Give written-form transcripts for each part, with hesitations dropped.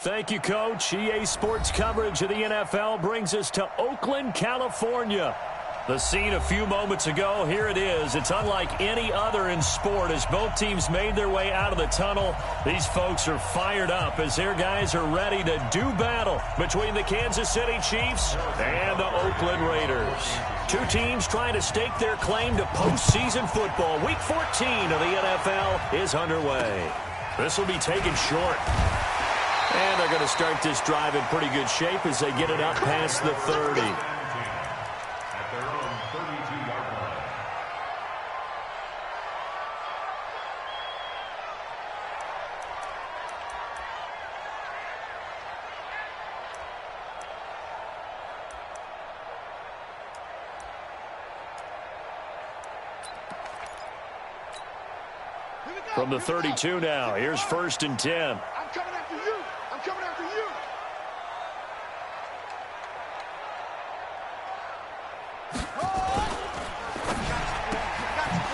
Thank you, Coach. EA Sports coverage of the NFL brings us to Oakland, California. The scene a few moments ago, here it is. It's unlike any other in sport as both teams made their way out of the tunnel. These folks are fired up as their guys are ready to do battle between the Kansas City Chiefs and the Oakland Raiders. Two teams trying to stake their claim to postseason football. Week 14 of the NFL is underway. This will be taken short. And they're going to start this drive in pretty good shape as they get it up past the 30. At their own 32-yard line. From the 32 now, here's 1st and 10. I'm coming after you. I'm coming after you.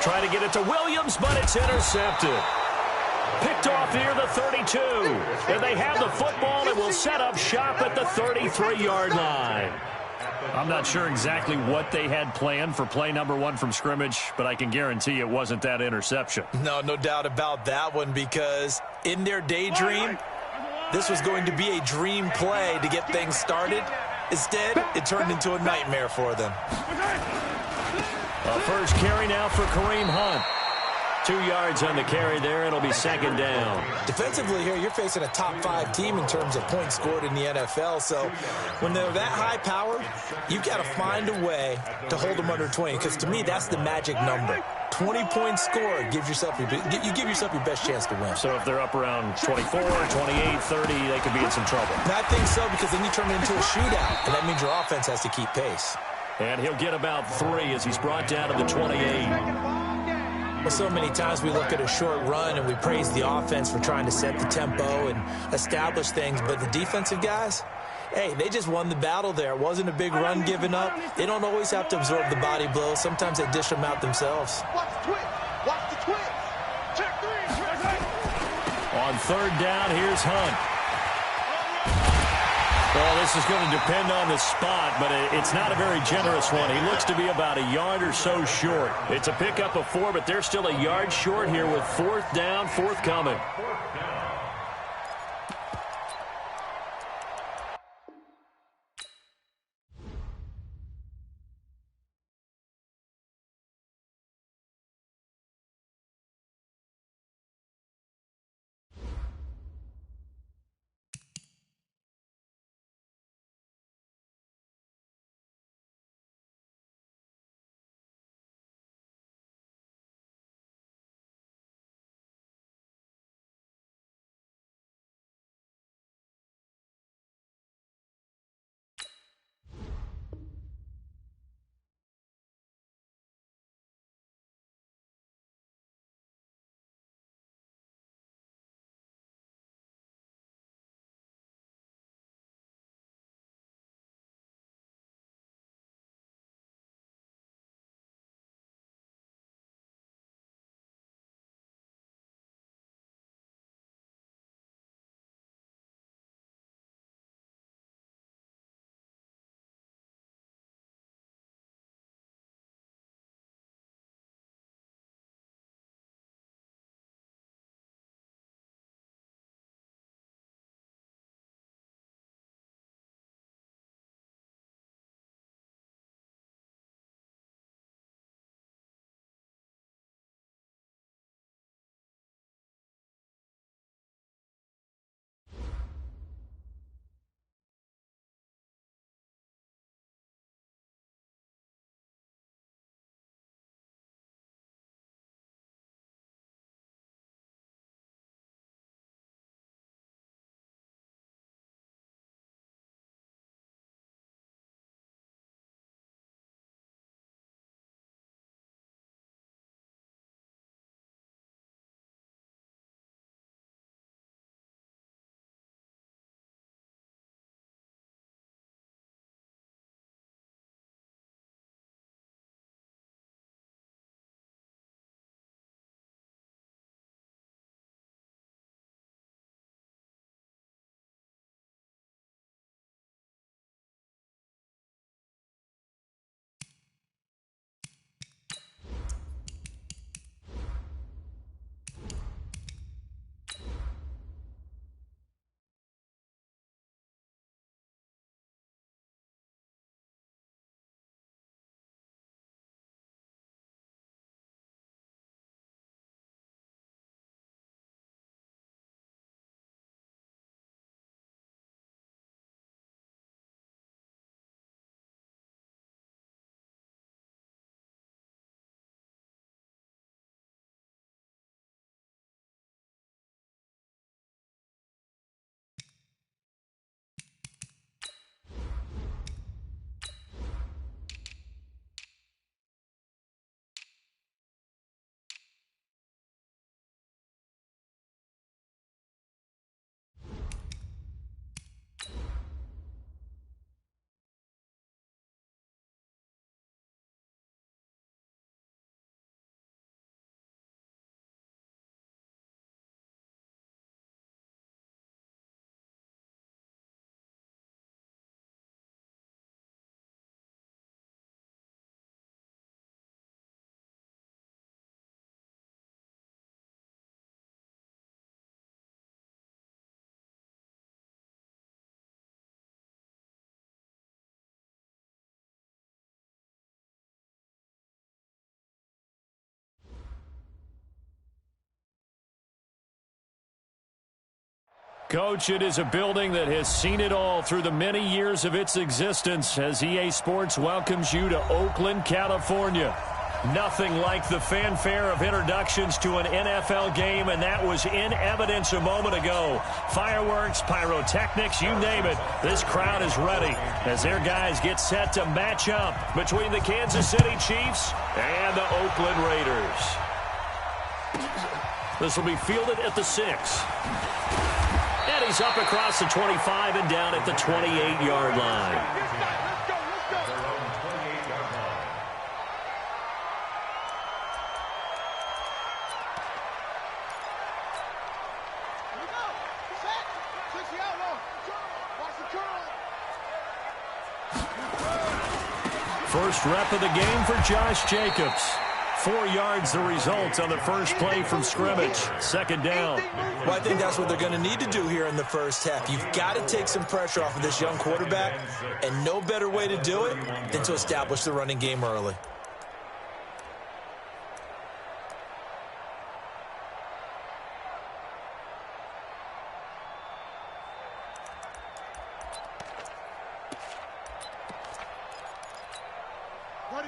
Trying to get it to Williams, but it's intercepted. Picked off near the 32. And they have the football and will set up shop at the 33-yard line. I'm not sure exactly what they had planned for play number 1 from scrimmage, but I can guarantee it wasn't that interception. No doubt about that one, because in their daydream, this was going to be a dream play to get things started. Instead, it turned into a nightmare for them. A first carry now for Kareem Hunt. 2 yards on the carry there. It'll be 2nd down. Defensively here, you're facing a top-5 team in terms of points scored in the NFL. So when they're that high power, you've got to find a way to hold them under 20. Because to me, that's the magic number. 20 points scored gives yourself you give yourself your best chance to win. So if they're up around 24, 28, 30, they could be in some trouble. And I think so, because then you turn it into a shootout, and that means your offense has to keep pace. And he'll get about 3 as he's brought down to the 28. Well, so many times we look at a short run and we praise the offense for trying to set the tempo and establish things, but the defensive guys, hey, they just won the battle there. It wasn't a big run given up. They don't always have to absorb the body blows. Sometimes they dish them out themselves. Watch the twitch. Watch the twitch. Check 3. On 3rd down, here's Hunt. Well, this is going to depend on the spot, but it's not a very generous one. He looks to be about a yard or so short. It's a pickup of 4, but they're still a yard short here with 4th down, forthcoming. Coach, it is a building that has seen it all through the many years of its existence as EA Sports welcomes you to Oakland, California. Nothing like the fanfare of introductions to an NFL game, and that was in evidence a moment ago. Fireworks, pyrotechnics, you name it. This crowd is ready as their guys get set to match up between the Kansas City Chiefs and the Oakland Raiders. This will be fielded at the 6. And he's up across the 25 and down at the 28-yard line. First rep of the game for Josh Jacobs. 4 yards the result on the first play from scrimmage. Second down. Well, I think that's what they're going to need to do here in the first half. You've got to take some pressure off of this young quarterback, and no better way to do it than to establish the running game early.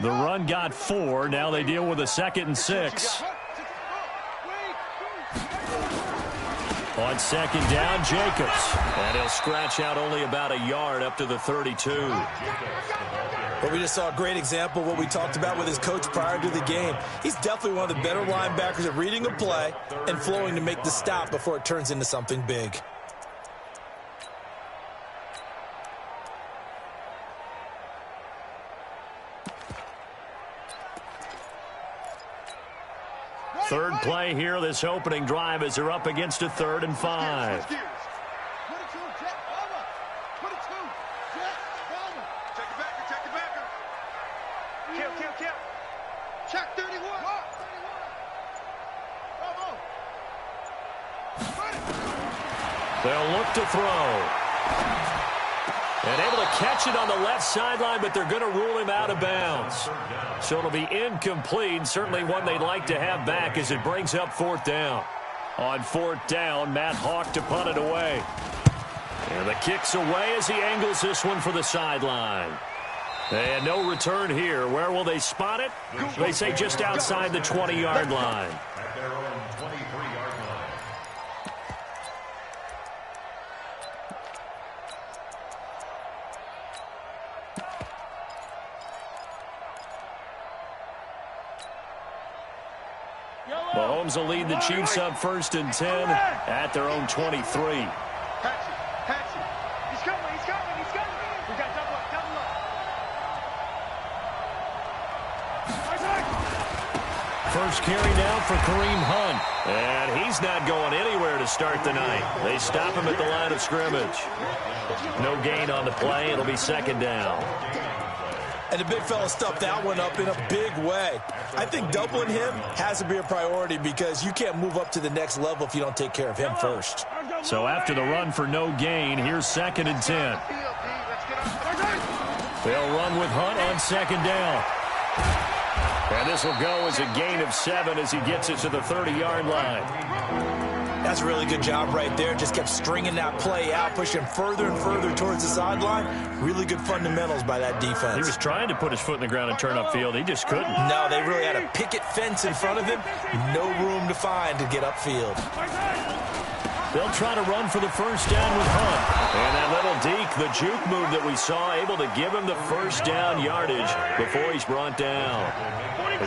The run got 4. Now they deal with a 2nd and 6. On second down, Jacobs. And he'll scratch out only about a yard up to the 32. But we just saw a great example of what we talked about with his coach prior to the game. He's definitely one of the better linebackers at reading a play and flowing to make the stop before it turns into something big. Third play here, this opening drive, as they're up against a 3rd and 5. Check 31. They'll look to throw. And able to catch it on the left sideline, but they're going to rule him out of bounds. So it'll be incomplete, certainly one they'd like to have back as it brings up 4th down. On 4th down, Matt Hawk to punt it away. And the kick's away as he angles this one for the sideline. And no return here. Where will they spot it? They say just outside the 20-yard line. At their own 23-yard line. Mahomes will lead the Chiefs up 1st and 10 at their own 23. Patch it. He's coming. We got double up. First carry now for Kareem Hunt. And he's not going anywhere to start the night. They stop him at the line of scrimmage. No gain on the play. It'll be 2nd down. And the big fella stuffed that one up in a big way. I think doubling him has to be a priority because you can't move up to the next level if you don't take care of him first. So after the run for no gain, here's 2nd and 10. They'll run with Hunt on 2nd down. And this will go as a gain of 7 as he gets it to the 30-yard line. That's a really good job right there. Just kept stringing that play out, pushing further and further towards the sideline. Really good fundamentals by that defense. He was trying to put his foot in the ground and turn upfield. He just couldn't. No, they really had a picket fence in front of him. No room to find to get upfield. They'll try to run for the first down with Hunt. And that little deke, the juke move that we saw, able to give him the first down yardage before he's brought down.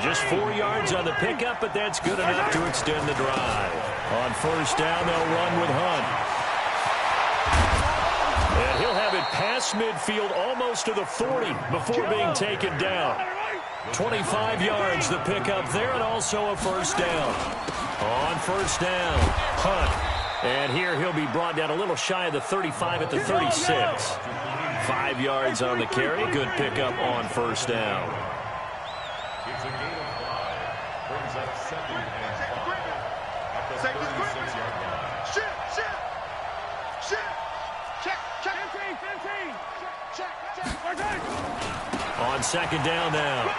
Just 4 yards on the pickup, but that's good enough to extend the drive. On first down, they'll run with Hunt. And he'll have it past midfield almost to the 40 before being taken down. 25 yards the pickup there, and also a first down. On first down, Hunt. And here he'll be brought down a little shy of the 35 at the 36. 5 yards on the carry. Good pickup on first down. It's a gain of 5. Brings up 2nd and 5. At the 36-yard line. On 2nd down now,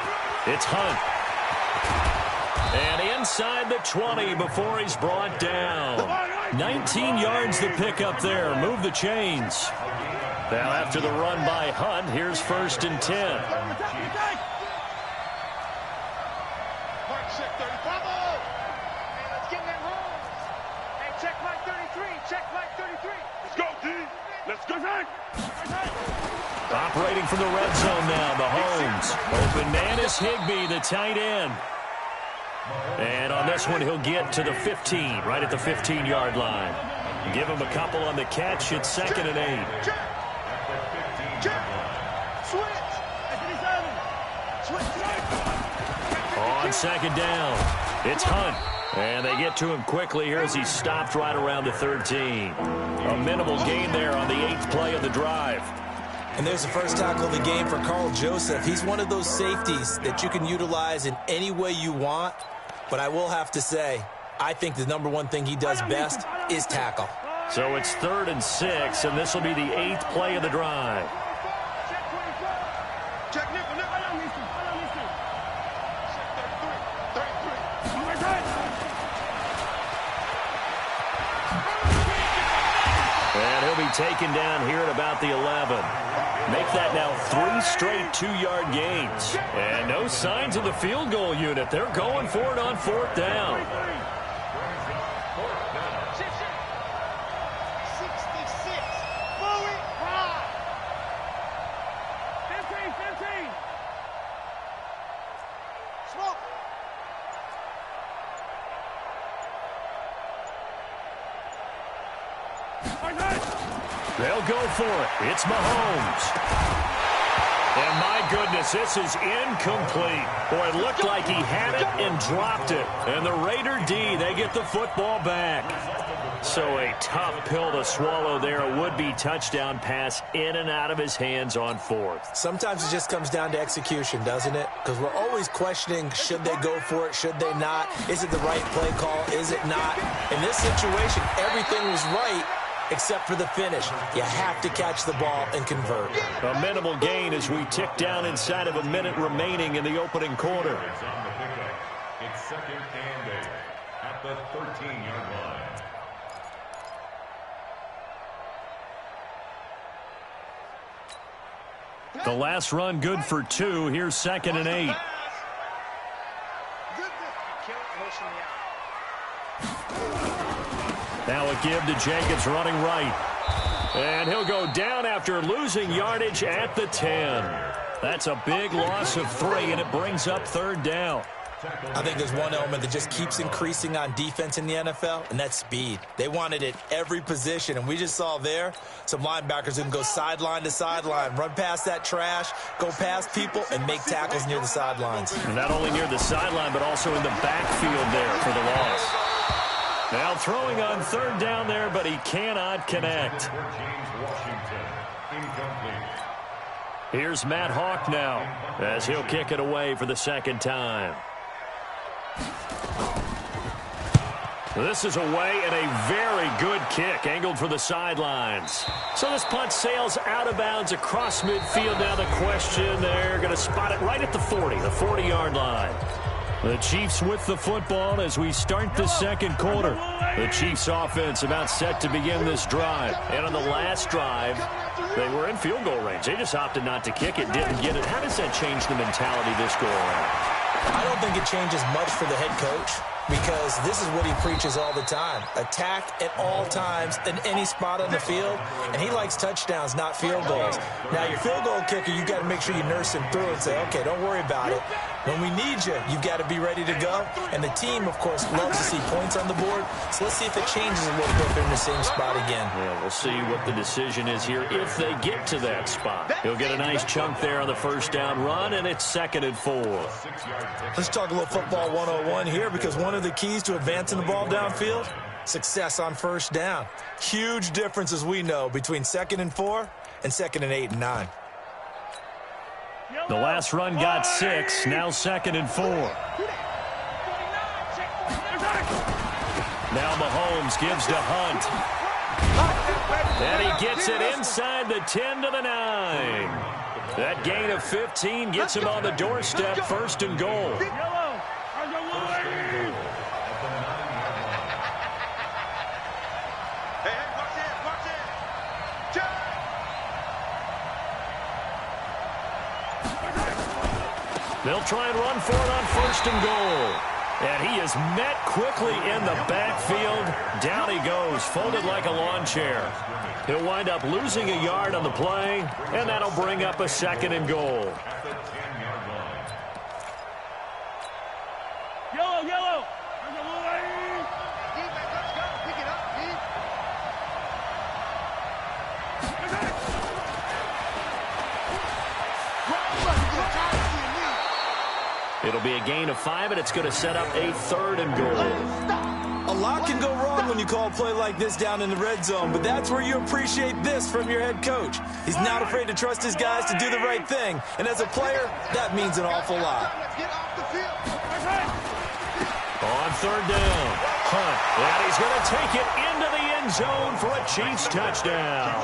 it's Hunt. And inside the 20 before he's brought down. 19 yards the pick up there. Move the chains. Now after the run by Hunt, here's 1st and 10. Operating from the red zone now, Mahomes. Open man is Higbee, the tight end. And on this one, he'll get to the 15, right at the 15-yard line. Give him a couple on the catch. It's 2nd and 8. On 2nd down, it's Hunt. And they get to him quickly here as he stopped right around the 13. A minimal gain there on the 8th play of the drive. And there's the first tackle of the game for Carl Joseph. He's one of those safeties that you can utilize in any way you want. But I will have to say, I think the number one thing he does best is tackle. So it's 3rd and 6, and this will be the 8th play of the drive. And he'll be taken down here at about the 11. Make that now 3 straight 2-yard gains. And no signs of the field goal unit. They're going for it on 4th down. 66. Forward, high. 15. Smoke. They'll go for it. It's Mahomes. And my goodness, this is incomplete. Boy, it looked like he had it and dropped it. And the Raider D, they get the football back. So a tough pill to swallow there. A would-be touchdown pass in and out of his hands on 4th. Sometimes it just comes down to execution, doesn't it? Because we're always questioning, should they go for it, should they not? Is it the right play call, is it not? In this situation, everything was right, except for the finish. You have to catch the ball and convert. A minimal gain as we tick down inside of a minute remaining in the opening quarter. It's 2nd and 8 at the 13-yard line. The last run good for 2. Here's 2nd and 8. Now a give to Jenkins running right. And he'll go down after losing yardage at the 10. That's a big loss of 3, and it brings up 3rd down. I think there's one element that just keeps increasing on defense in the NFL, and that's speed. They want it at every position, and we just saw there some linebackers who can go sideline to sideline, run past that trash, go past people, and make tackles near the sidelines. And not only near the sideline, but also in the backfield there for the loss. Now throwing on 3rd down there, but he cannot connect. Here's Matt Hawk now as he'll kick it away for the 2nd time. This is away and a very good kick angled for the sidelines. So this punt sails out of bounds across midfield. Now the question, they're going to spot it right at the 40, the 40-yard line. The Chiefs with the football as we start the 2nd quarter. The Chiefs offense about set to begin this drive. And on the last drive, they were in field goal range. They just opted not to kick it, didn't get it. How does that change the mentality this go around? I don't think it changes much for the head coach, because this is what he preaches all the time. Attack at all times in any spot on the field, and he likes touchdowns, not field goals. Now, your field goal kicker, you've got to make sure you nurse him through and say, okay, don't worry about it. When we need you, you've got to be ready to go. And the team, of course, loves to see points on the board. So let's see if it changes a little bit if they're in the same spot again. Yeah, we'll see what the decision is here if they get to that spot. He'll get a nice chunk there on the 1st down run, and it's 2nd and 4. Let's talk a little football 101 here, because one of the keys to advancing the ball downfield, success on 1st down. Huge difference, as we know, between 2nd and 4 and 2nd and 8 and 9. The last run got 6, now 2nd and 4. Now Mahomes gives to Hunt. And he gets it inside the 10 to the 9. That gain of 15 gets him on the doorstep, 1st and goal. try and run for it on 1st and goal. And he is met quickly in the backfield. Down he goes, folded like a lawn chair. He'll wind up losing a yard on the play, and that'll bring up a 2nd and goal. Yellow, yellow. It'll be a gain of 5, and it's going to set up a 3rd and goal. A lot can go wrong when you call a play like this down in the red zone, but that's where you appreciate this from your head coach. He's not afraid to trust his guys to do the right thing, and as a player, that means an awful lot. On 3rd down, Hunt, and he's going to take it into the end zone for a Chiefs touchdown.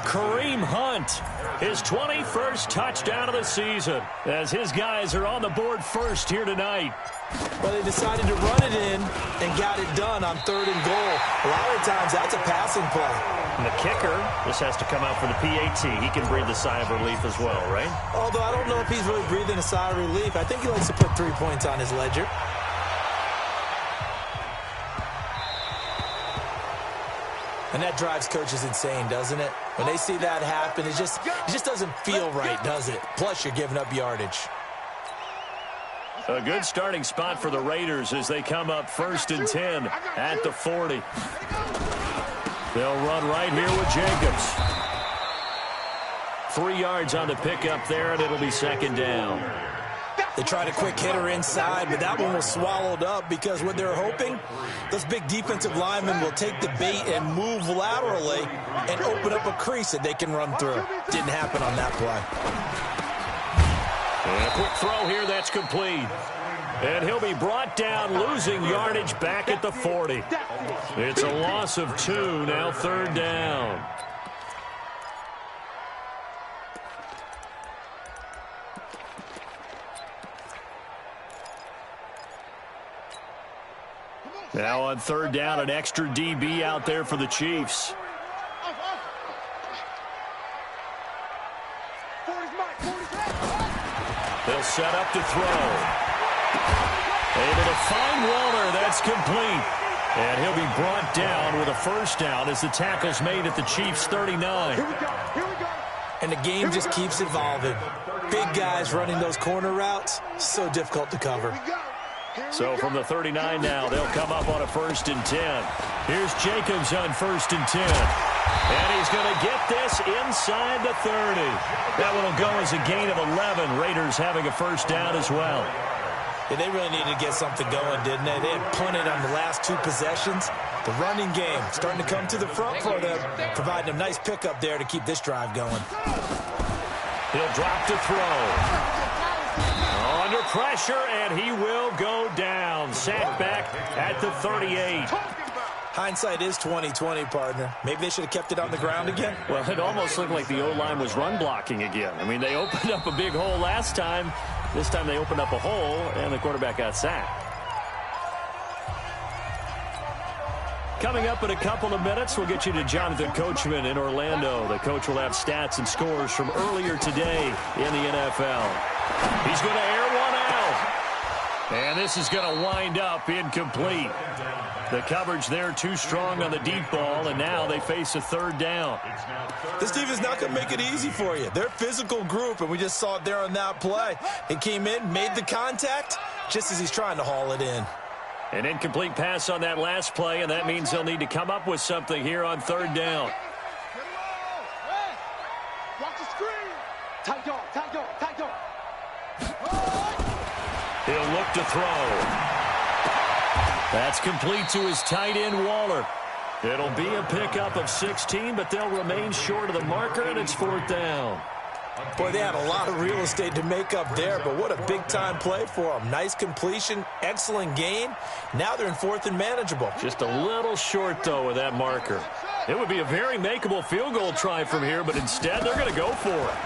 Kareem Hunt, his 21st touchdown of the season, as his guys are on the board first here tonight. Well, they decided to run it in and got it done on 3rd and goal. A lot of times, that's a passing play. And the kicker, this has to come out for the PAT. He can breathe a sigh of relief as well, right? Although I don't know if he's really breathing a sigh of relief. I think he likes to put 3 points on his ledger. And that drives coaches insane, doesn't it? When they see that happen, it just doesn't feel right, does it? Plus, you're giving up yardage. A good starting spot for the Raiders as they come up 1st and 10 at the 40. They'll run right here with Jacobs. 3 yards on the pickup there, and it'll be 2nd down. They tried a quick hitter inside, but that one was swallowed up because what they're hoping, those big defensive linemen will take the bait and move laterally and open up a crease that they can run through. Didn't happen on that play. And a quick throw here that's complete. And he'll be brought down, losing yardage back at the 40. It's a loss of 2, now 3rd down. Now on 3rd down, an extra DB out there for the Chiefs. They'll set up to throw. Able to find Waller. That's complete. And he'll be brought down with a 1st down as the tackle's made at the Chiefs' 39. Here we go. And the game just keeps evolving. Big guys running those corner routes, so difficult to cover. So from the 39 now, they'll come up on a 1st and 10. Here's Jacobs on 1st and 10. And he's going to get this inside the 30. That one will go as a gain of 11. Raiders having a 1st down as well. Yeah, they really needed to get something going, didn't they? They had punted on the last 2 possessions. The running game starting to come to the front for them, providing a nice pickup there to keep this drive going. He'll drop to throw. Under pressure, and he will go down. Sacked back at the 38. Hindsight is 20/20, partner. Maybe they should have kept it on the ground again. Well, it almost looked like the O-line was run blocking again. I mean, they opened up a big hole last time. This time they opened up a hole, and the quarterback got sacked. Coming up in a couple of minutes, we'll get you to Jonathan Coachman in Orlando. The coach will have stats and scores from earlier today in the NFL. He's going to air one out. And this is going to wind up incomplete. The coverage there too strong on the deep ball, and now they face a 3rd down. This defense is not going to make it easy for you. They're a physical group, and we just saw it there on that play. He came in, made the contact, just as he's trying to haul it in. An incomplete pass on that last play, and that means they'll need to come up with something here on 3rd down. Watch the screen. Tight dog. He'll look to throw. That's complete to his tight end, Waller. It'll be a pickup of 16, but they'll remain short of the marker, and it's 4th down. Boy, they had a lot of real estate to make up there, but what a big-time play for them. Nice completion, excellent gain. Now they're in 4th and manageable. Just a little short, though, with that marker. It would be a very makeable field goal try from here, but instead they're going to go for it.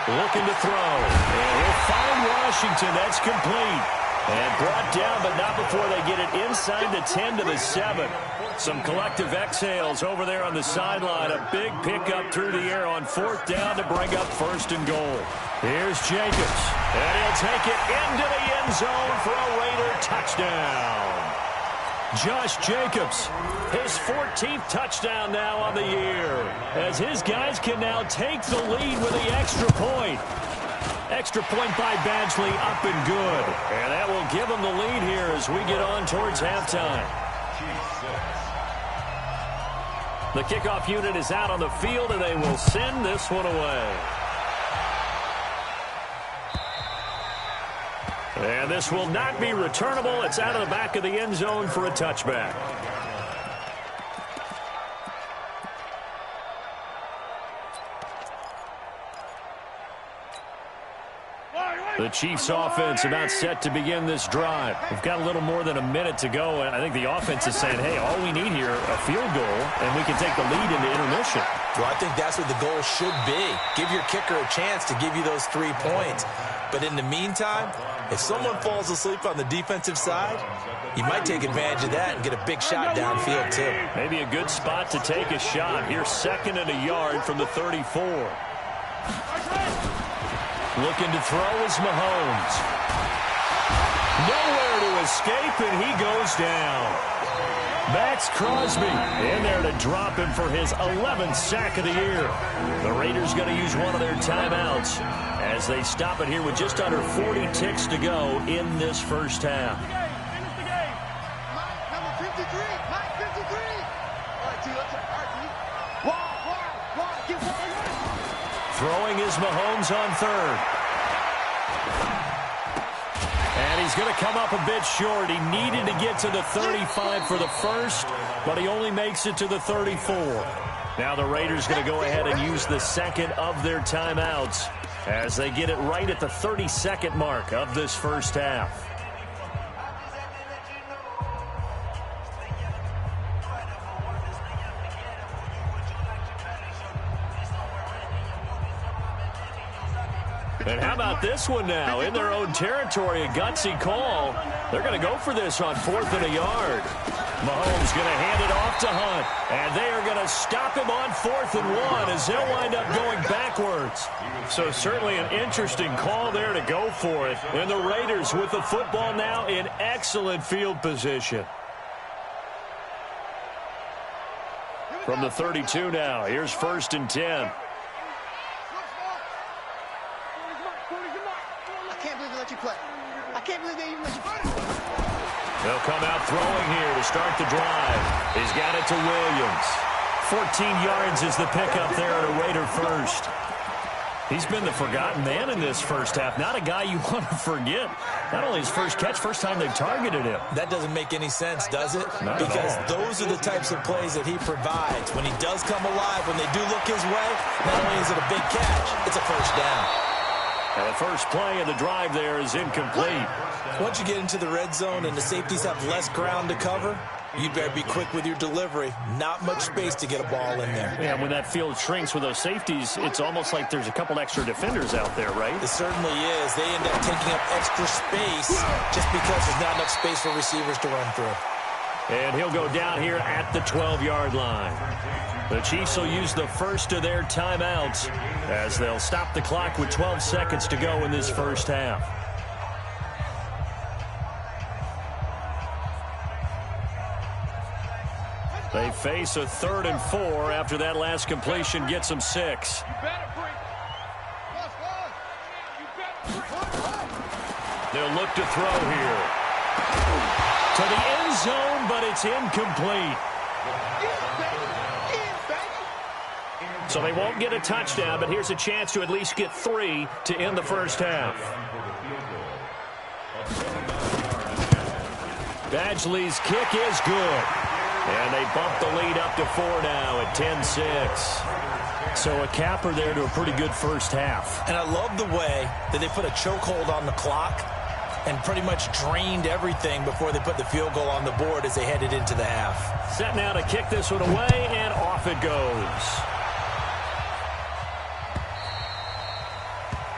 Looking to throw. And he'll find Washington. That's complete. And brought down, but not before they get it inside the 10 to the 7. Some collective exhales over there on the sideline. A big pickup through the air on 4th down to bring up 1st and goal. Here's Jacobs. And he'll take it into the end zone for a Raider touchdown. Josh Jacobs, his 14th touchdown now on the year, as his guys can now take the lead with the extra point. Extra point by Badgley, up and good. And that will give them the lead here as we get on towards halftime. The kickoff unit is out on the field, and they will send this one away. And this will not be returnable. It's out of the back of the end zone for a touchback. The Chiefs offense about set to begin this drive. We've got a little more than a minute to go, and I think the offense is saying, hey, all we need here, a field goal, and we can take the lead into intermission. Well, I think that's what the goal should be. Give your kicker a chance to give you those 3 points. But in the meantime, if someone falls asleep on the defensive side, you might take advantage of that and get a big shot downfield, too. Maybe a good spot to take a shot. Here's 2nd and a yard from the 34. Looking to throw is Mahomes. Nowhere to escape, and he goes down. Max Crosby in there to drop him for his 11th sack of the year. The Raiders going to use one of their timeouts as they stop it here with just under 40 ticks to go in this first half. Throwing is Mahomes on 3rd. And he's going to come up a bit short. He needed to get to the 35 for the first, but he only makes it to the 34. Now the Raiders going to go ahead and use the 2nd of their timeouts as they get it right at the 32nd mark of this first half. And how about this one now? In their own territory, a gutsy call. They're going to go for this on 4th and a yard. Mahomes going to hand it off to Hunt. And they are going to stop him on 4th and 1 as they'll wind up going backwards. So certainly an interesting call there to go for it. And the Raiders with the football now in excellent field position. From the 32 now, here's 1st and 10. They'll come out throwing here to start the drive. He's got it to Williams. 14 yards is the pickup there at a Raider first. He's been the forgotten man in this first half. Not a guy you want to forget. Not only his first catch, first time they've targeted him. That doesn't make any sense, does it? Not because at all. Those are the types of plays that he provides. When he does come alive, when they do look his way, not only is it a big catch, it's a first down. And the first play of the drive there is incomplete. Once you get into the red zone and the safeties have less ground to cover, you better be quick with your delivery. Not much space to get a ball in there. Yeah, when that field shrinks with those safeties, it's almost like there's a couple extra defenders out there, right? It certainly is. They end up taking up extra space just because there's not enough space for receivers to run through. And he'll go down here at the 12-yard line. The Chiefs will use the first of their timeouts as they'll stop the clock with 12 seconds to go in this first half. They face a 3rd and 4 after that last completion gets them 6. They'll look to throw here. To the end zone, but it's incomplete. So they won't get a touchdown, but here's a chance to at least get 3 to end the first half. Badgley's kick is good. And they bump the lead up to 4 now at 10-6. So a capper there to a pretty good first half. And I love the way that they put a chokehold on the clock and pretty much drained everything before they put the field goal on the board as they headed into the half. Set now to kick this one away, and off it goes.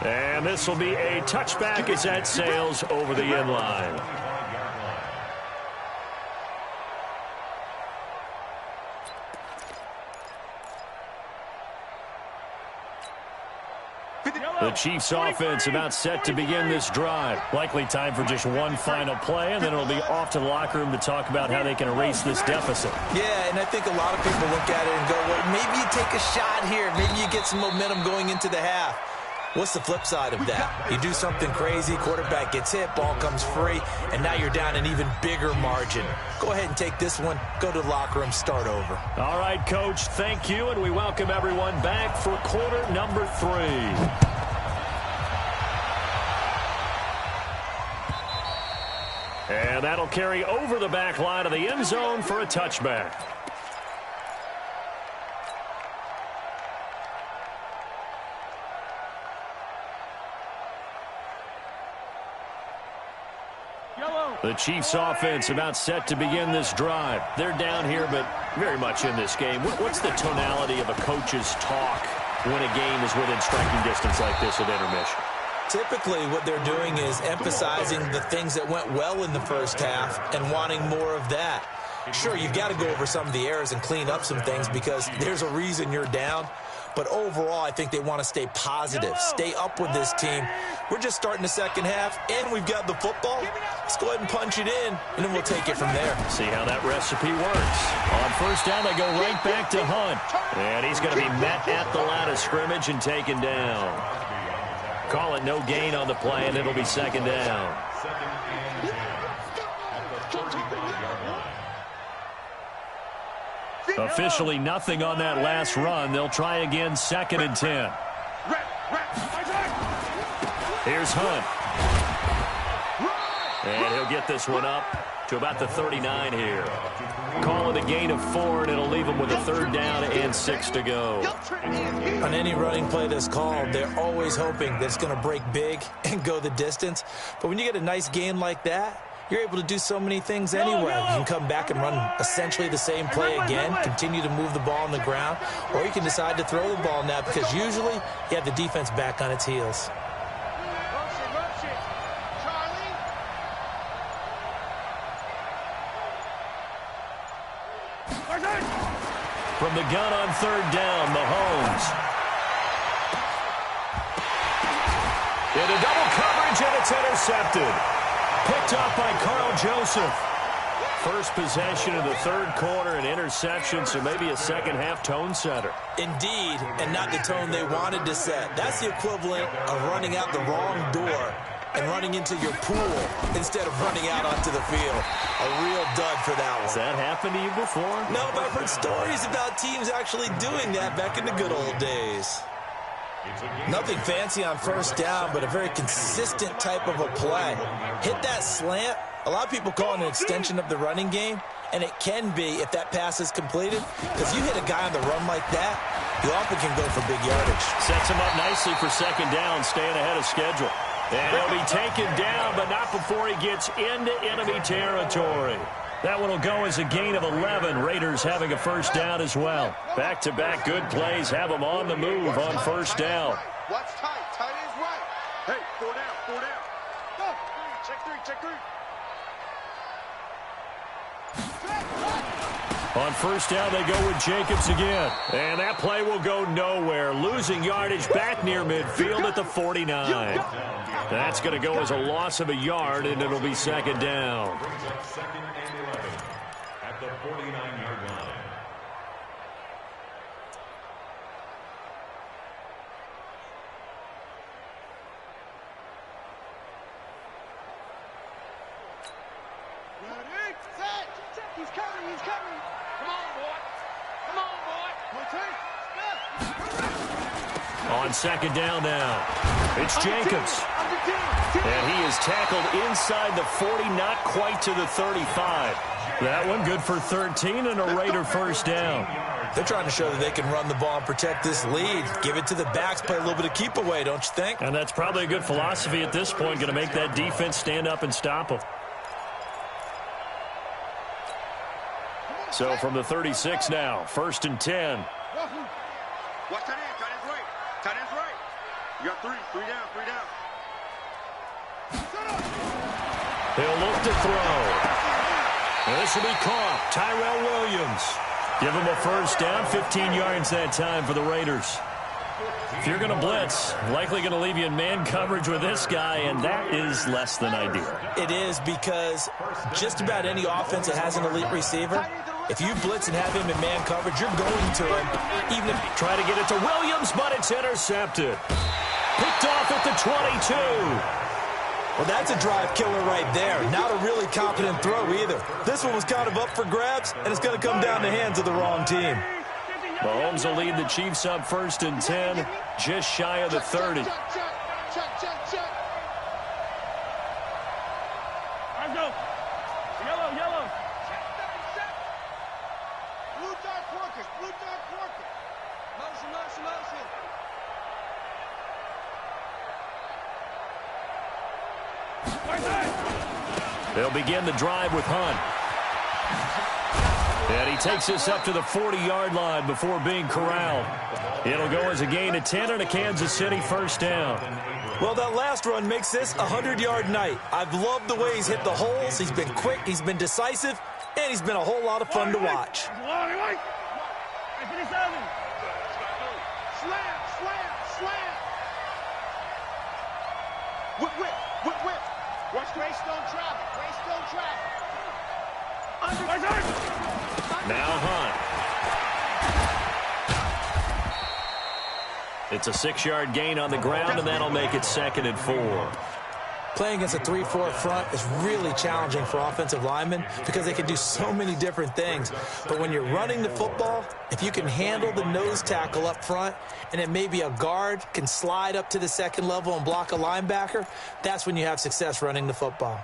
And this will be a touchback as that sails over the end line. The Chiefs offense about set to begin this drive. Likely time for just one final play, and then it'll be off to the locker room to talk about how they can erase this deficit. Yeah, and I think a lot of people look at it and go, well, maybe you take a shot here. Maybe you get some momentum going into the half. What's the flip side of that? You do something crazy, quarterback gets hit, ball comes free, and now you're down an even bigger margin. Go ahead and take this one, go to the locker room, start over. All right, Coach, thank you, and we welcome everyone back for quarter number 3. And that'll carry over the back line of the end zone for a touchback. The Chiefs offense about set to begin this drive. They're down here, but very much in this game. What's the tonality of a coach's talk when a game is within striking distance like this at intermission? Typically, what they're doing is emphasizing the things that went well in the first half and wanting more of that. Sure, you've got to go over some of the errors and clean up some things because there's a reason you're down. But overall, I think they want to stay positive, stay up with this team. We're just starting the second half, and we've got the football. Let's go ahead and punch it in, and then we'll take it from there. See how that recipe works. On first down, they go right back to Hunt. And he's going to be met at the line of scrimmage and taken down. Call it no gain on the play, and it'll be second down. Officially nothing on that last run. They'll try again, 2nd and 10. Here's Hunt. And he'll get this one up to about the 39 here. Call it a gain of 4, and it'll leave him with a 3rd down and 6 to go. On any running play that's called, they're always hoping that it's going to break big and go the distance. But when you get a nice gain like that, you're able to do so many things anyway. You can come back and run essentially the same play again, continue to move the ball on the ground, or you can decide to throw the ball now because usually you have the defense back on its heels. From the gun on 3rd down, Mahomes. Into double coverage, and it's intercepted. Picked up by Carl Joseph. First possession of the 3rd quarter, an interception, so maybe a second-half tone setter. Indeed, and not the tone they wanted to set. That's the equivalent of running out the wrong door and running into your pool instead of running out onto the field. A real dud for that one. Has that happened to you before? No, but I've heard stories about teams actually doing that back in the good old days. Nothing fancy on first down, but a very consistent type of a play. Hit that slant. A lot of people call it an extension of the running game, and it can be if that pass is completed, because you hit a guy on the run like that, you often can go for big yardage. Sets him up nicely for 2nd down, staying ahead of schedule. And he'll be taken down, but not before he gets into enemy territory. That one will go as a gain of 11. Raiders having a first down as well. Back-to-back good plays have them on the move on first down. Watch tight. Tight is right. Hey, 4 down. 4 down. Go. Check 3. Check 3. On first down, they go with Jacobs again. And that play will go nowhere. Losing yardage back near midfield at the 49. That's going to go as a loss of a yard, and it'll be 2nd down. At the 49-yard line. Ready, set. He's coming. He's coming. Come on, boy. Come on, boy. On 2nd down now, it's Jacobs. And he is tackled inside the 40, not quite to the 35. That one good for 13 and a Raider first down. They're trying to show that they can run the ball and protect this lead. Give it to the backs, play a little bit of keep away, don't you think? And that's probably a good philosophy at this point, going to make that defense stand up and stop them. So from the 36 now, 1st and 10. Watch tight end. Tight end's right. Tight end's right. You got 3. 3 down. 3 down. He'll look to throw. This will be caught. Tyrell Williams. Give him a first down. 15 yards that time for the Raiders. If you're going to blitz, likely going to leave you in man coverage with this guy, and that is less than ideal. It is, because just about any offense that has an elite receiver, if you blitz and have him in man coverage, you're going to him. Even if you try to get it to Williams, but it's intercepted. Picked off at the 22. Well, that's a drive killer right there. Not a really confident throw either. This one was kind of up for grabs, and it's going to come down the hands of the wrong team. Mahomes will lead the Chiefs up 1st and 10, just shy of the 30. Let's go. Yellow, yellow. Blue dark workers, blue dark workers. Motion, motion, motion. They'll begin the drive with Hunt. And he takes this up to the 40-yard line before being corralled. It'll go as a gain of 10 and a Kansas City 1st down. Well, that last run makes this a 100-yard night. I've loved the way he's hit the holes. He's been quick, he's been decisive, and he's been a whole lot of fun to watch. Slam, slam, slam. Whip, whip, whip, whip. Watch the race don't travel. Race don't travel. Now Hunt. It's a 6-yard gain on the ground, and that'll make it 2nd and 4. Playing against a 3-4 front is really challenging for offensive linemen because they can do so many different things. But when you're running the football, if you can handle the nose tackle up front, and then maybe a guard can slide up to the 2nd level and block a linebacker, that's when you have success running the football.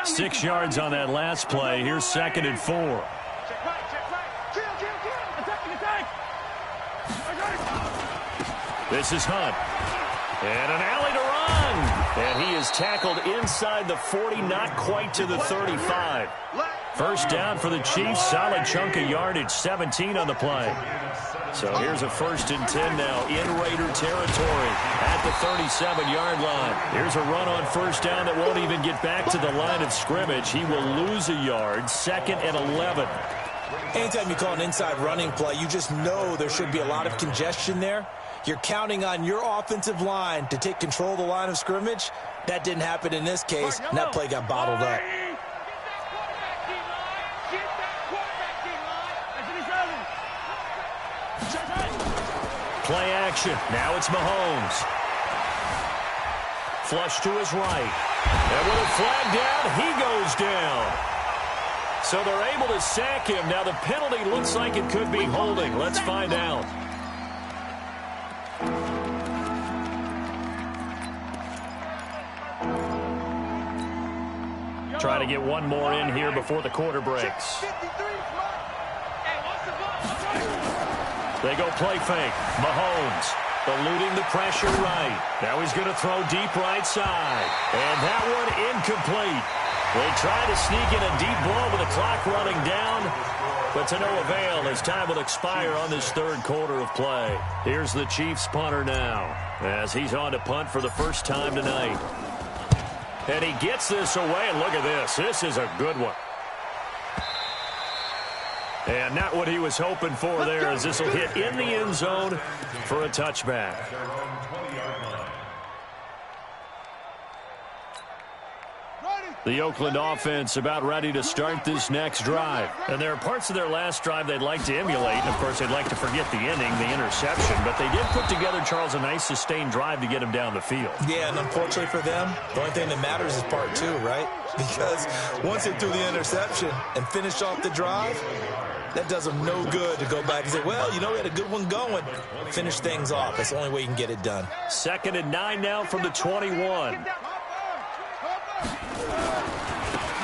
6 yards on that last play. Here's 2nd and 4. Check right, check right. Kill, kill, kill. Attack, attack. This is Hunt. And an alley to run. And he is tackled inside the 40, not quite to the 35. 1st down for the Chiefs. Solid chunk of yardage, 17 on the play. So here's a 1st and 10 now in Raider territory at the 37-yard line. Here's a run on 1st down that won't even get back to the line of scrimmage. He will lose a yard, 2nd and 11. Anytime you call an inside running play, you just know there should be a lot of congestion there. You're counting on your offensive line to take control of the line of scrimmage. That didn't happen in this case, and that play got bottled up. Play action. Now it's Mahomes. Flush to his right. And with a flag down, he goes down. So they're able to sack him. Now the penalty looks like it could be holding. Let's find out. Try to get one more in here before the quarter breaks. They go play fake. Mahomes eluding the pressure right. Now he's going to throw deep right side. And that one incomplete. They try to sneak in a deep ball with the clock running down, but to no avail as time will expire on this 3rd quarter of play. Here's the Chiefs punter now as he's on to punt for the 1st time tonight. And he gets this away, and look at this. This is a good one. And not what he was hoping for there, as this will hit in the end zone for a touchback. The Oakland offense about ready to start this next drive. And there are parts of their last drive they'd like to emulate. And, of course, they'd like to forget the inning, the interception. But they did put together, Charles, a nice sustained drive to get him down the field. Yeah, and unfortunately for them, the only thing that matters is part 2, right? Because once they threw the interception and finished off the drive, that does them no good to go back and say, well, you know, we had a good one going. Finish things off. That's the only way you can get it done. 2nd and 9 now from the 21.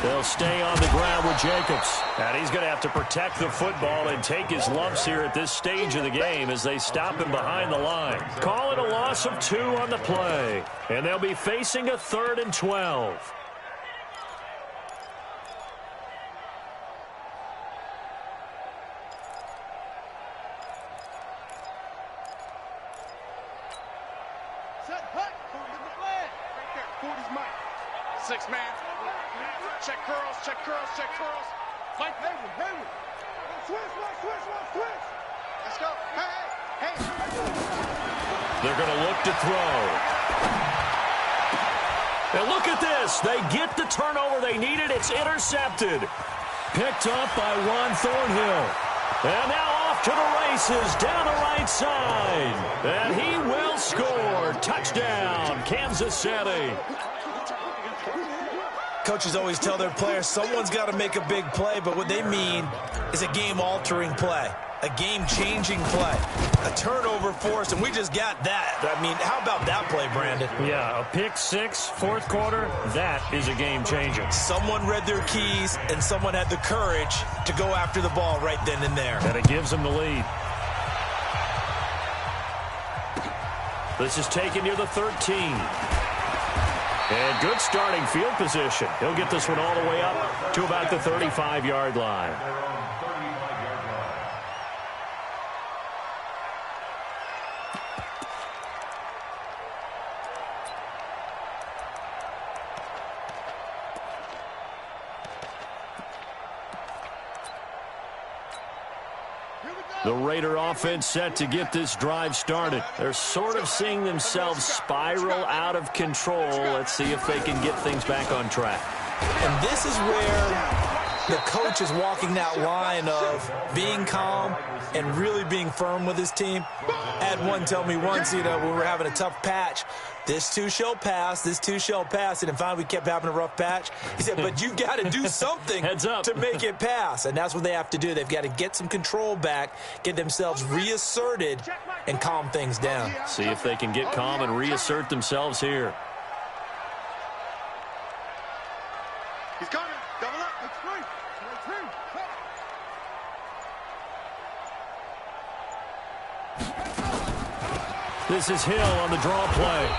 They'll stay on the ground with Jacobs. And he's going to have to protect the football and take his lumps here at this stage of the game as they stop him behind the line. Call it a loss of 2 on the play. And they'll be facing a 3rd and 12. Check curls, check curls, check curls. Fight. Switch. Let's go. Hey. They're going to look to throw. And look at this. They get the turnover they needed. It's intercepted. Picked up by Juan Thornhill. And now off to the races down the right side. And he will score. Touchdown, Kansas City. Coaches always tell their players someone's got to make a big play, but what they mean is a game-altering play, a game-changing play, a turnover force, and we just got that. I mean, how about that play, Brandon? Yeah, a pick six, fourth quarter, that is a game changer. Someone read their keys, and someone had the courage to go after the ball right then and there. And it gives them the lead. This is taken near the 13. And good starting field position. He'll get this one all the way up to about the 35-yard line. The Raider offense set to get this drive started. They're sort of seeing themselves spiral out of control. Let's see if they can get things back on track. And this is where the coach is walking that line of being calm and really being firm with his team. I had one tell me once, when we were having a tough patch, this too shall pass, this too shall pass. And finally, we kept having a rough patch. He said, but you got to do something to make it pass. And that's what they have to do. They've got to get some control back, get themselves reasserted, and calm things down. See if they can get calm and reassert themselves here. He's coming. Double up. That's three. This is Hill on the draw play.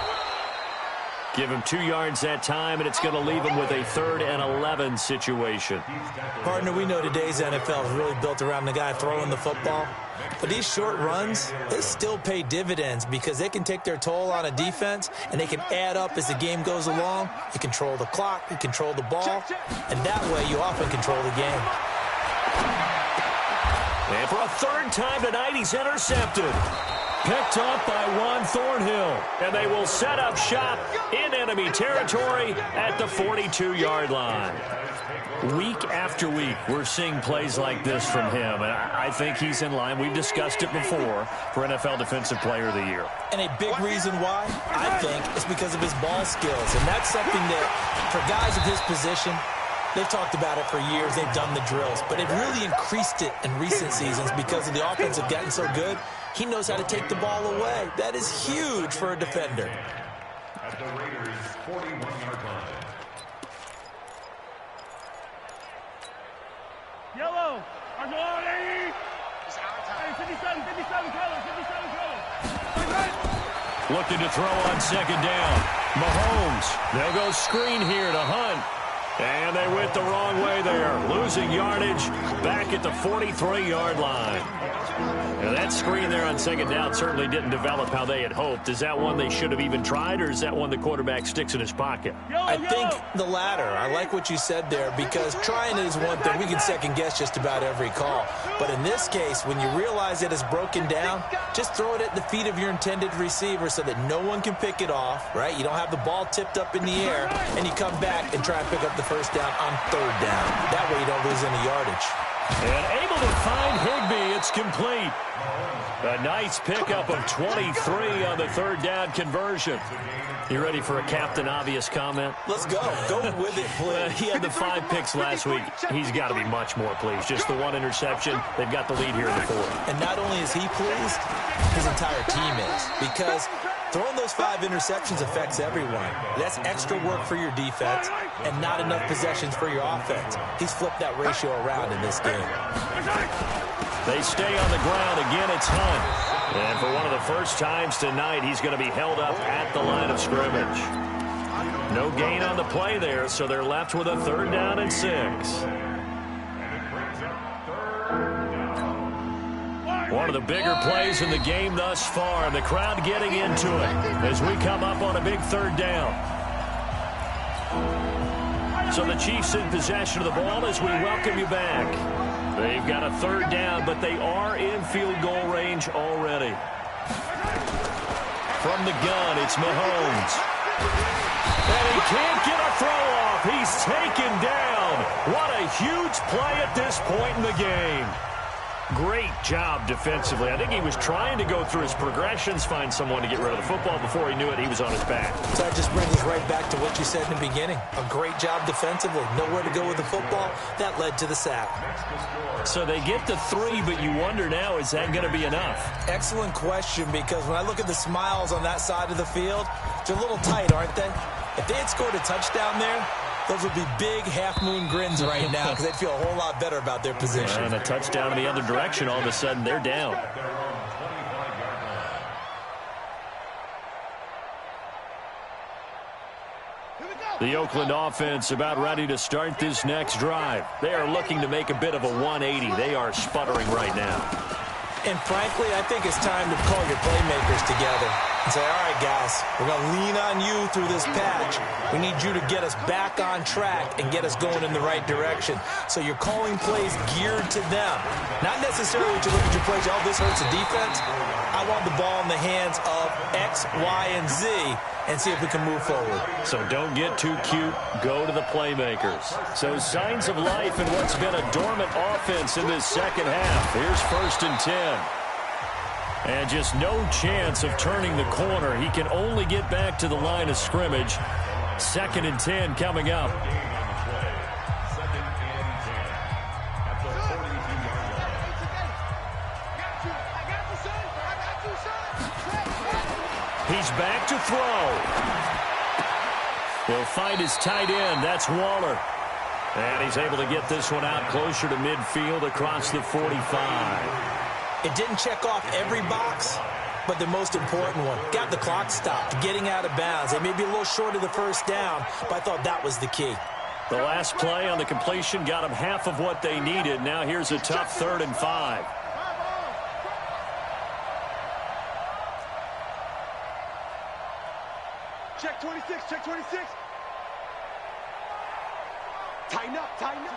Give him 2 yards that time, and it's going to leave him with a 3rd and 11 situation. Partner, we know today's NFL is really built around the guy throwing the football. But these short runs, they still pay dividends because they can take their toll on a defense, and they can add up as the game goes along. You control the clock, you control the ball, and that way you often control the game. And for a 3rd time tonight, he's intercepted. Picked up by Juan Thornhill. And they will set up shop in enemy territory at the 42-yard line. Week after week, we're seeing plays like this from him. And I think he's in line. We've discussed it before for NFL Defensive Player of the Year. And a big reason why, I think, is because of his ball skills. And that's something that, for guys of his position, they've talked about it for years. They've done the drills. But they've really increased it in recent seasons because of the offense have gotten so good. He knows how to take the ball away. That is huge for a defender. At the Raiders' 41-yard line. Yellow. Argolani. Hey, 57 colors. Looking to throw on 2nd down. Mahomes. They'll go screen here to Hunt. And they went the wrong way there. Losing yardage back at the 43-yard line. Now that screen there on 2nd down certainly didn't develop how they had hoped. Is that one they should have even tried, or is that one the quarterback sticks in his pocket? I think the latter. I like what you said there because trying is one thing. We can second-guess just about every call. But in this case, when you realize it is broken down, just throw it at the feet of your intended receiver so that no one can pick it off, right? You don't have the ball tipped up in the air, and you come back and try and pick up the 1st down on 3rd down. That way you don't lose any yardage. And able to find Higbee. It's complete. A nice pickup of 23 on the 3rd down conversion. You ready for a Captain Obvious comment? Let's go. Go with it, please. He had the 5 picks last week. He's got to be much more pleased. Just the 1 interception. They've got the lead here in the 4th. And not only is he pleased, his entire team is. Because throwing those 5 interceptions affects everyone. That's extra work for your defense and not enough possessions for your offense. He's flipped that ratio around in this game. They stay on the ground. Again, it's Hunt. And for one of the first times tonight, he's going to be held up at the line of scrimmage. No gain on the play there, so they're left with a 3rd down and 6. One of the bigger plays in the game thus far, and the crowd getting into it as we come up on a big 3rd down. So the Chiefs in possession of the ball as we welcome you back. They've got a third down, but they are in field goal range already. From the gun, it's Mahomes. And he can't get a throw off. He's taken down. What a huge play at this point in the game. Great job defensively. I think he was trying to go through his progressions, find someone to get rid of the football. Before he knew it, he was on his back. So that just brings us right back to what you said in the beginning. A great job defensively. Nowhere to go with the football. That led to the sack. So they get the 3, but you wonder now, is that going to be enough? Excellent question, because when I look at the smiles on that side of the field, they're a little tight, aren't they? If they had scored a touchdown there, those would be big half-moon grins right now because they'd feel a whole lot better about their position. And a touchdown in the other direction, all of a sudden they're down. The Oakland offense about ready to start this next drive. They are looking to make a bit of a 180. They are sputtering right now. And frankly, I think it's time to call your playmakers together and say, all right, guys, we're going to lean on you through this patch. We need you to get us back on track and get us going in the right direction. So you're calling plays geared to them. Not necessarily to look at your plays, oh, this hurts the defense. I want the ball in the hands of X, Y, and Z and see if we can move forward. So don't get too cute. Go to the playmakers. So signs of life in what's been a dormant offense in this second half. Here's 1st and 10. And just no chance of turning the corner. He can only get back to the line of scrimmage. 2nd and 10 coming up. He's back to throw. He'll find his tight end. That's Waller. And he's able to get this one out closer to midfield across the 45. It didn't check off every box, but the most important one. Got the clock stopped, getting out of bounds. They may be a little short of the first down, but I thought that was the key. The last play on the completion got them half of what they needed. Now here's a tough 3rd and 5. Check 26, check 26. Tighten up, tighten up.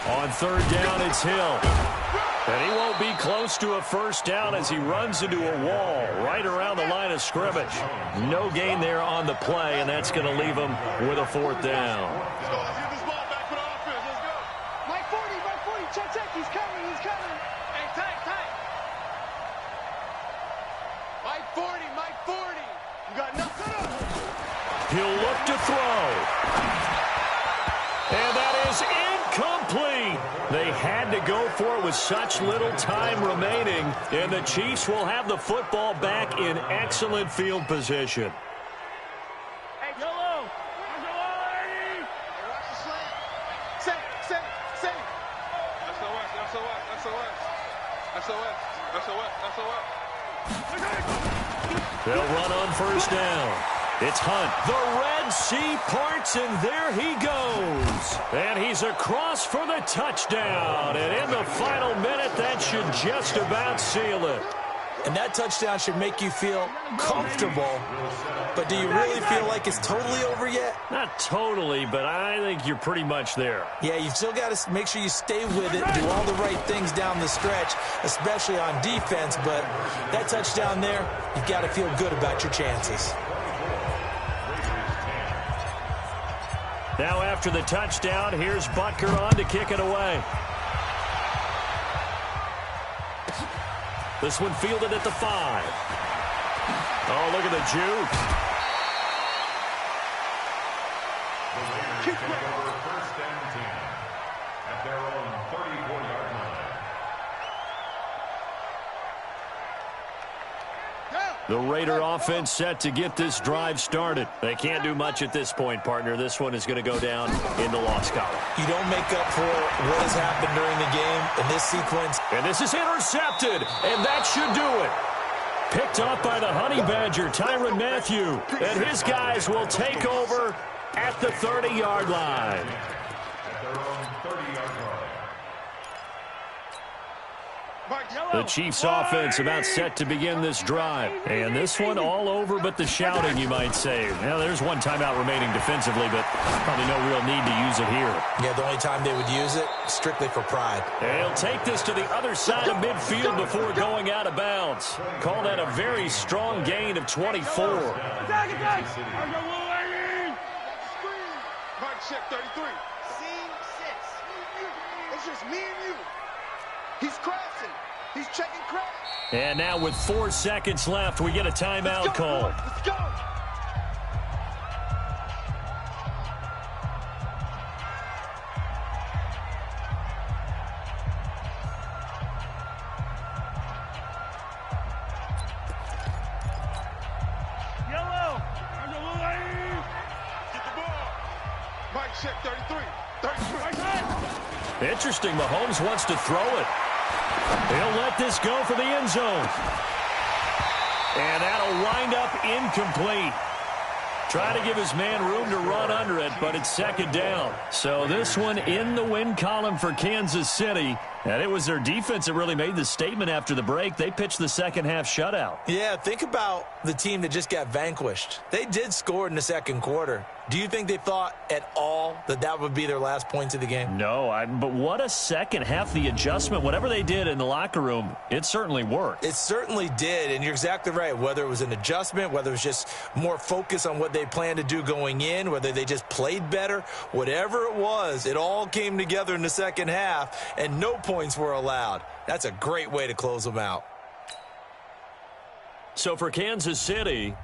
On 3rd down, it's Hill. And he won't be close to a first down as he runs into a wall right around the line of scrimmage. No gain there on the play, and that's going to leave him with a 4th down. Let's go, let's get this ball back for the offense. Let's go. Mike 40, check, check. He's coming, he's coming. Hey, tight, tight. Mike 40. You got nothing. He'll look to throw. And that is incomplete. They had to go for it with such little time remaining. And the Chiefs will have the football back in excellent field position. Hey, Yolo. They'll run on 1st down. It's Hunt. The Red Sea parts, and there he goes. And he's across for the touchdown. And in the final minute, that should just about seal it. And that touchdown should make you feel comfortable. But do you really feel like it's totally over yet? Not totally, but I think you're pretty much there. Yeah, you've still got to make sure you stay with it, do all the right things down the stretch, especially on defense. But that touchdown there, you've got to feel good about your chances. Now after the touchdown, here's Butker on to kick it away. This one fielded at the 5. Oh, look at the juke. The Raiders take over 1st and 10 at their own 34-yard line. The Raider offense set to get this drive started. They can't do much at this point, partner. This one is going to go down in the loss column. You don't make up for what has happened during the game in this sequence. And this is intercepted, and that should do it. Picked up by the Honey Badger, Tyrann Mathieu. And his guys will take over at the 30-yard line. At their own 30-yard line. The Chiefs offense about set to begin this drive. And this one all over but the shouting, you might say. Now, there's one timeout remaining defensively, but probably no real need to use it here. Yeah, the only time they would use it, strictly for pride. They'll take this to the other side of midfield before going out of bounds. Call that a very strong gain of 24. Mike, check 33. Scene 6. It's just me and you. He's crashing. He's checking crash. And now with 4 seconds left, we get a timeout call. Let's go. Yellow. Get the ball. Mike, check 33. 33. Interesting, Mahomes wants to throw it. He'll let this go for the end zone. And that'll wind up incomplete. Try to give his man room to run under it, but it's second down. So this one in the win column for Kansas City. And it was their defense that really made the statement after the break. They pitched the second half shutout. Yeah, think about the team that just got vanquished. They did score in the second quarter. Do you think they thought at all that that would be their last points of the game? No, but what a second half. The adjustment, whatever they did in the locker room, it certainly worked. It certainly did, and you're exactly right. Whether it was an adjustment, whether it was just more focus on what they planned to do going in, whether they just played better, whatever it was, it all came together in the second half, and no points were allowed. That's a great way to close them out. So for Kansas City,